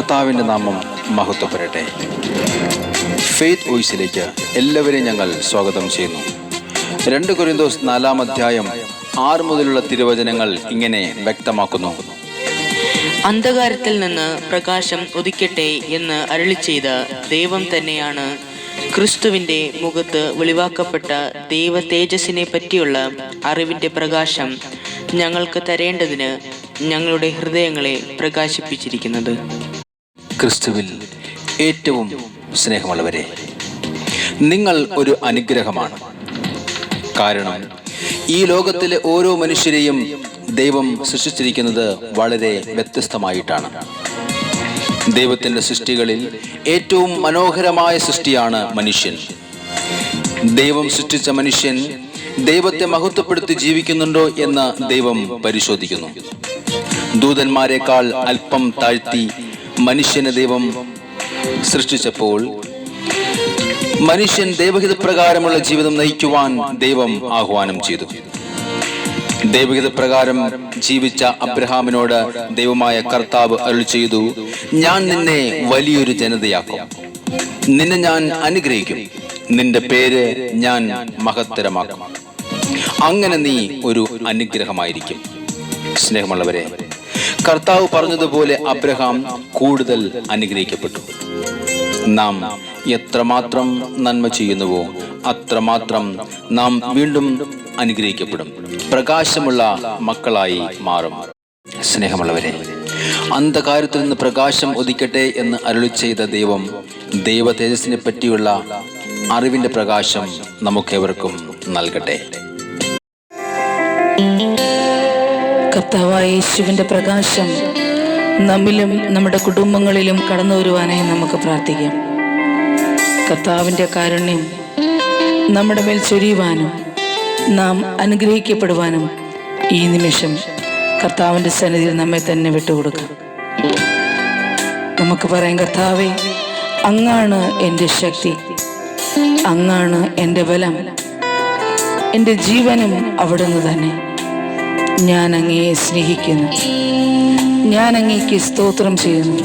കർത്താവിൻ്റെ നാമം മഹത്വപ്പെടട്ടെ. ഫെയ്ത്ത് വോയിസിലേക്ക് എല്ലാവരെയും ഞങ്ങൾ സ്വാഗതം ചെയ്യുന്നു. 2 കൊരിന്തോസ് 4-ാം അധ്യായം 6 മുതലുള്ള തിരുവചനങ്ങൾ ഇങ്ങനെ വ്യക്തമാക്കുന്നു: അന്ധകാരത്തിൽ നിന്ന് പ്രകാശം ഉദിക്കട്ടെ എന്ന് അരുളിച്ചെയ്ത ദൈവം തന്നെയാണ് ക്രിസ്തുവിൻ്റെ മുഖത്ത് വെളിവാക്കപ്പെട്ട ദൈവ തേജസ്സിനെ പറ്റിയുള്ള അറിവിൻ്റെ പ്രകാശം ഞങ്ങൾക്ക് തരേണ്ടതിന് ഞങ്ങളുടെ ഹൃദയങ്ങളെ പ്രകാശിപ്പിച്ചിരിക്കുന്നത്. ക്രിസ്തുവിൽ ഏറ്റവും സ്നേഹമുള്ളവരെ, നിങ്ങൾ ഒരു അനുഗ്രഹമാണ്. കാരണം ഈ ലോകത്തിലെ ഓരോ മനുഷ്യരെയും ദൈവം സൃഷ്ടിച്ചിരിക്കുന്നത് വളരെ വ്യത്യസ്തമായിട്ടാണ്. ദൈവത്തിൻ്റെ സൃഷ്ടികളിൽ ഏറ്റവും മനോഹരമായ സൃഷ്ടിയാണ് മനുഷ്യൻ. ദൈവം സൃഷ്ടിച്ച മനുഷ്യൻ ദൈവത്തെ മഹത്വപ്പെടുത്തി ജീവിക്കുന്നുണ്ടോ എന്ന് ദൈവം പരിശോധിക്കുന്നു. ദൂതന്മാരെക്കാൾ അല്പം താഴ്ത്തി മനുഷ്യനെ ദൈവം സൃഷ്ടിച്ചപ്പോൾ മനുഷ്യൻ ദൈവഹിതപ്രകാരമുള്ള ജീവിതം നയിക്കുവാൻ ദൈവം ആഹ്വാനം ചെയ്തു. ദൈവഹിതപ്രകാരം ജീവിച്ച അബ്രഹാമിനോട് ദൈവമായ കർത്താവ് അരുളി ചെയ്തു: ഞാൻ നിന്നെ വലിയൊരു ജനതയാക്കും, നിന്നെ ഞാൻ അനുഗ്രഹിക്കും, നിന്റെ പേര് ഞാൻ മഹത്തരമാക്കും, അങ്ങനെ നീ ഒരു അനുഗ്രഹമായിരിക്കും. സ്നേഹമുള്ളവരെ, കർത്താവ് പറഞ്ഞതുപോലെ അബ്രഹാം കൂടുതൽ അനുഗ്രഹിക്കപ്പെട്ടു. നാം എത്രമാത്രം നന്മ ചെയ്യുന്നുവോ അത്രമാത്രം നാം വീണ്ടും അനുഗ്രഹിക്കപ്പെടും, പ്രകാശമുള്ള മക്കളായി മാറും. സ്നേഹമുള്ളവരെ, അന്ധകാരത്തിൽ നിന്ന് പ്രകാശം ഉദിക്കട്ടെ എന്ന് അരുളി ചെയ്ത ദൈവം ദൈവ തേജസ്സിനെ പറ്റിയുള്ള അറിവിന്റെ പ്രകാശം നമുക്കേവർക്കും നൽകട്ടെ. കർത്താവായ യേശുവിൻ്റെ പ്രകാശം നമ്മിലും നമ്മുടെ കുടുംബങ്ങളിലും കടന്നു വരുവാനായി നമുക്ക് പ്രാർത്ഥിക്കാം. കർത്താവിൻ്റെ കാരുണ്യം നമ്മുടെ മേൽ ചൊരിയുവാനും നാം അനുഗ്രഹിക്കപ്പെടുവാനും ഈ നിമിഷം കർത്താവിൻ്റെ സന്നിധിയിൽ നമ്മെ തന്നെ വിട്ടുകൊടുക്കാം. നമുക്ക് പറയാം: കർത്താവേ, അങ്ങാണ് എൻ്റെ ശക്തി, അങ്ങാണ് എൻ്റെ ബലം, എൻ്റെ ജീവനും അവിടുന്ന് തന്നെ. ഞാൻ അങ്ങയെ സ്നേഹിക്കുന്നു, ഞാൻ അങ്ങേക്ക് സ്തോത്രം ചെയ്യുന്നു,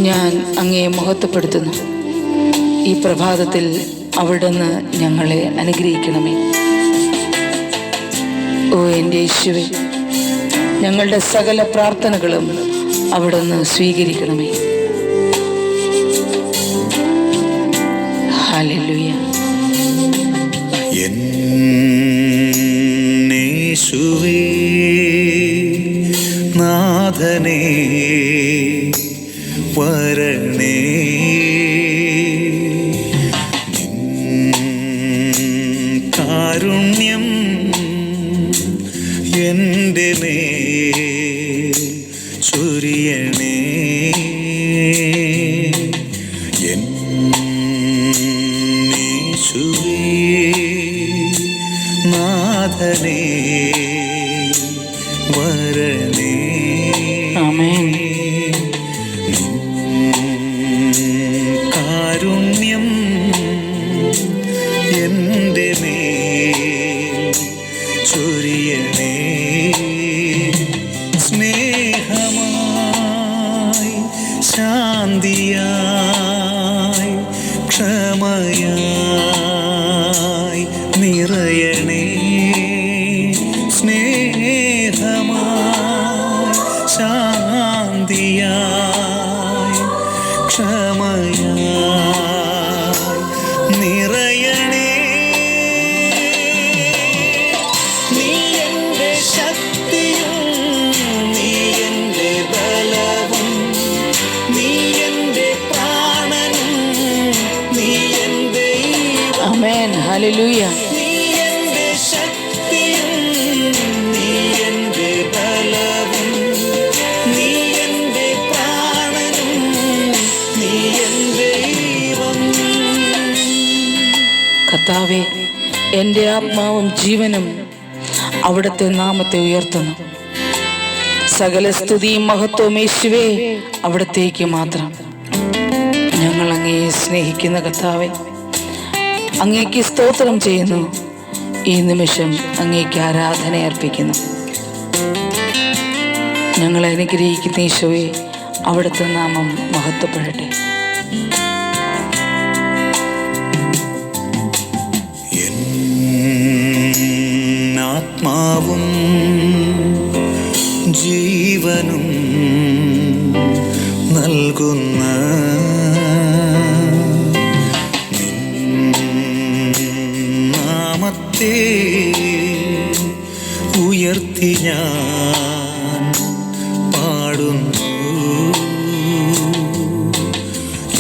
ഞാൻ അങ്ങയെ മഹത്വപ്പെടുത്തുന്നു. ഈ പ്രഭാതത്തിൽ അവിടുന്ന് ഞങ്ങളെ അനുഗ്രഹിക്കണമേ. ഓ എൻ്റെ യേശുവേ, ഞങ്ങളുടെ സകല പ്രാർത്ഥനകളും അവിടുന്ന് സ്വീകരിക്കണമേ. ഹല്ലേലൂയ. യേശുവേ നാഥനേ വരണേ, കാരുണ്യം എൻ്റെ മേൽ ചൊരിയണേ. യേശുവേ നാഥനേ വരണേ. ആമേൻ. കാരുണ്യം എൻ്റെ മേൽ ചൊരിയണേ. സ്നേഹമായി, ശാന്തിയായി, ക്ഷമയായി നിറയണേ. സ്നേഹമായി, ശാന്തിയായി, ക്ഷമയായി നിറയണേ. നീ എൻ്റെ ശക്തിയും നീ എൻ്റെ ബലവും, നീ എൻ്റെ പ്രാണനും നീ എൻ്റെ. ആമേൻ. ഹല്ലേലൂയ. നീ എൻ്റെ ശക്തിയും നീ എൻ്റെ ബലവും, നീ എൻ്റെ പ്രാണനും നീ എൻ്റെ ദൈവം. കർത്താവേ, എൻ്റെ ആത്മാവും ജീവനും അവിടുത്തെ നാമത്തെ ഉയർത്തുന്നു. സകല സ്തുതിയും മഹത്വവും യേശുവേ അവിടത്തേക്ക് മാത്രം. ഞങ്ങൾ അങ്ങയെ സ്നേഹിക്കുന്ന കർത്താവേ, അങ്ങേക്ക് സ്തോത്രം ചെയ്യുന്നു. ഈ നിമിഷം അങ്ങേക്ക് ആരാധന അർപ്പിക്കുന്നു. ഞങ്ങളെ അനുഗ്രഹിക്കുന്ന ഈശോയെ, അവിടുത്തെ നാമം മഹത്വപ്പെടട്ടെ. ആത്മാവും ജീവനും നൽകുന്ന നാമത്തെ ഉയർത്തി ഞാൻ പാടുന്നു.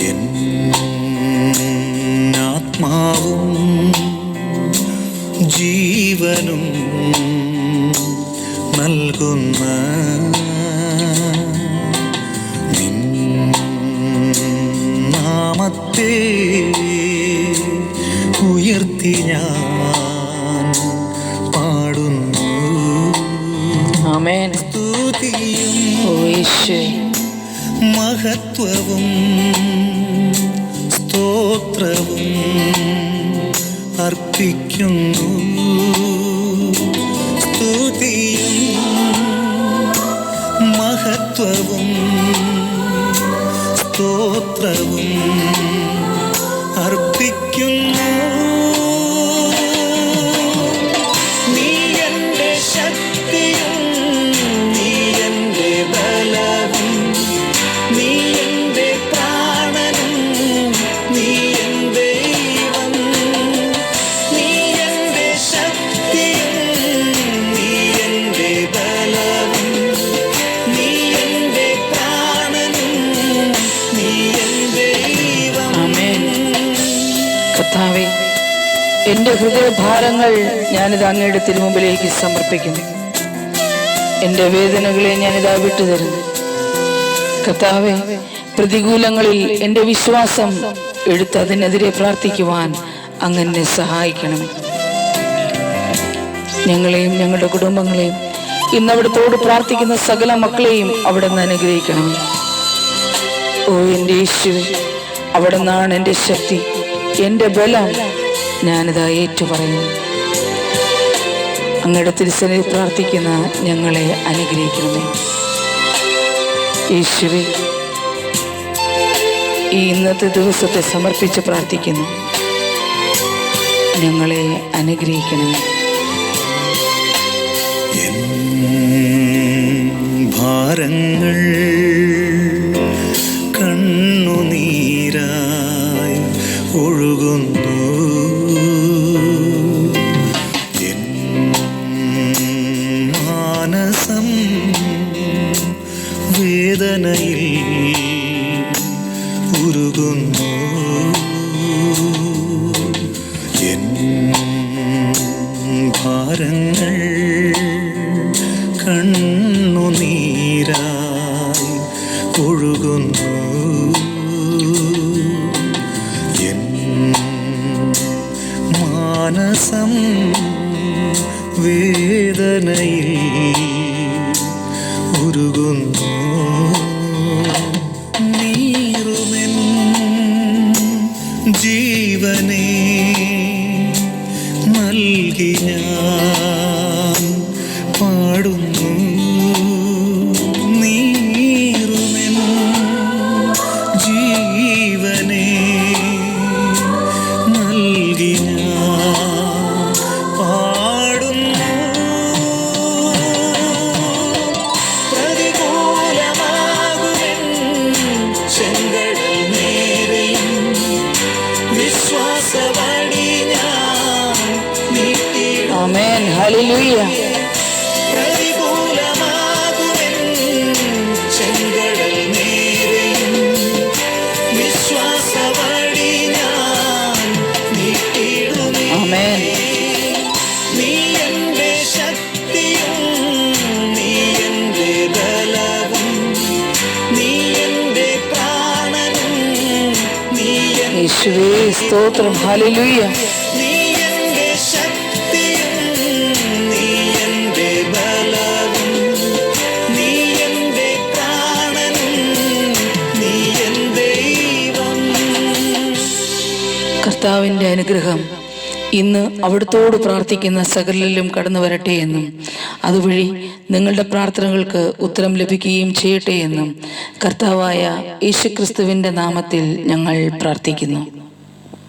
എൻ ആത്മാവും ജീവനും നൽകുന്ന നിൻ നാമത്തെ ഉയർത്തി ഞാൻ പാടുന്നു. ആമേൻ. സ്തുതിയും ഓ യേശുവേ, മഹത്വവും സ്തോത്രവും അർപ്പിക്കുന്നു. സ്തുതിയും മഹത്വവും സ്തോത്രവും അർപ്പിക്കുന്നു. നീ എൻ്റെ ശക്തിയും നീ എൻ്റെ ബലവും നീ എൻ്റെ പ്രാണനും നീ എൻ്റെ ദൈവം. നീ എൻ്റെ ശക്തിയും നീ എൻ്റെ ബലവും നീ എൻ്റെ പ്രാണനും നീ എൻ്റെ ദൈവം. ആമേൻ. കർത്താവേ, എൻ്റെ ഹൃദയഭാരങ്ങൾ ഞാനിത് അങ്ങയുടെ തിരുമുമ്പിലേക്ക് സമർപ്പിക്കുന്നു. എൻ്റെ വേദനകളെ ഞാനിതാ വിട്ടുതരുന്നു. കർത്താവേ, പ്രതികൂലങ്ങളിൽ എൻ്റെ വിശ്വാസം എടുത്ത് അതിനെതിരെ പ്രാർത്ഥിക്കുവാൻ അങ്ങ് എന്നെ സഹായിക്കണമേ. ഞങ്ങളെയും ഞങ്ങളുടെ കുടുംബങ്ങളെയും ഇന്ന് അവിടുത്തോട് പ്രാർത്ഥിക്കുന്ന സകല മക്കളെയും അവിടെ നിന്ന് അനുഗ്രഹിക്കണമേ. ഓ എൻ്റെ യേശുവേ, അവിടെ നിന്നാണ് എൻ്റെ ശക്തി, എൻ്റെ ബലം. ഞാനിതാ ഏറ്റുപറയുന്നു. അങ്ങയുടെ തിരുസന്നിധി പ്രാർത്ഥിക്കുന്ന ഞങ്ങളെ അനുഗ്രഹിക്കണമേ. യേശുവേ, ഈ ഇന്നത്തെ ദിവസത്തെ സമർപ്പിച്ച് പ്രാർത്ഥിക്കുന്നു. ഞങ്ങളെ അനുഗ്രഹിക്കണമേ. എൻ ഭാരങ്ങൾ കണ്ണുനീരായി ഒഴുകുന്നു. എൻ മാനസം വേദനയിൽ ഉരുകുന്നു. എൻ ഭാരങ്ങൾ കണ്ണുനീരായി ഒഴുകുന്നു. എൻ മാനസം വേദനയിൽ ഉരുകുന്നു. നീറുമെൻ ജീവനെ നൽകി ഞാൻ പാടുന്നു. നീറുമെൻ ജീവനെ നൽകി ഞാൻ പാടുന്നു. പ്രതികൂലമാകുമെൻ ചെങ്കടൽ നേരെയും വിശ്വാസവടി ഞാൻ നീട്ടിടും. ആമേൻ. ഹല്ലേലൂയ. പ്രതികൂലമാകുമെൻ ചെങ്കടൽ നേരെയും വിശ്വാസവടി ഞാൻ നീട്ടിടുമേ. ആമേൻ. നീ എൻ്റെ ശക്തിയും നീ എൻ്റെ ബലവും നീ എൻ്റെ പ്രാണനും നീ എൻ്റെ യേശുവേ, സ്തോത്രം. ഹല്ലേലൂയ. നീ എൻ്റെ ശക്തിയും നീ എൻ്റെ ബലവും നീ എൻ്റെ പ്രാണനും നീ എൻ്റെ ദൈവം. കർത്താവിൻ്റെ അനുഗ്രഹം ഇന്ന് അവിടുത്തോട് പ്രാർത്ഥിക്കുന്ന സകലരിലും കടന്നു വരട്ടെ എന്നും അതുവഴി നിങ്ങളുടെ പ്രാർത്ഥനകൾക്ക് ഉത്തരം ലഭിക്കുകയും ചെയ്യട്ടെ എന്നും കർത്താവായ യേശുക്രിസ്തുവിന്റെ നാമത്തിൽ ഞങ്ങൾ പ്രാർത്ഥിക്കുന്നു.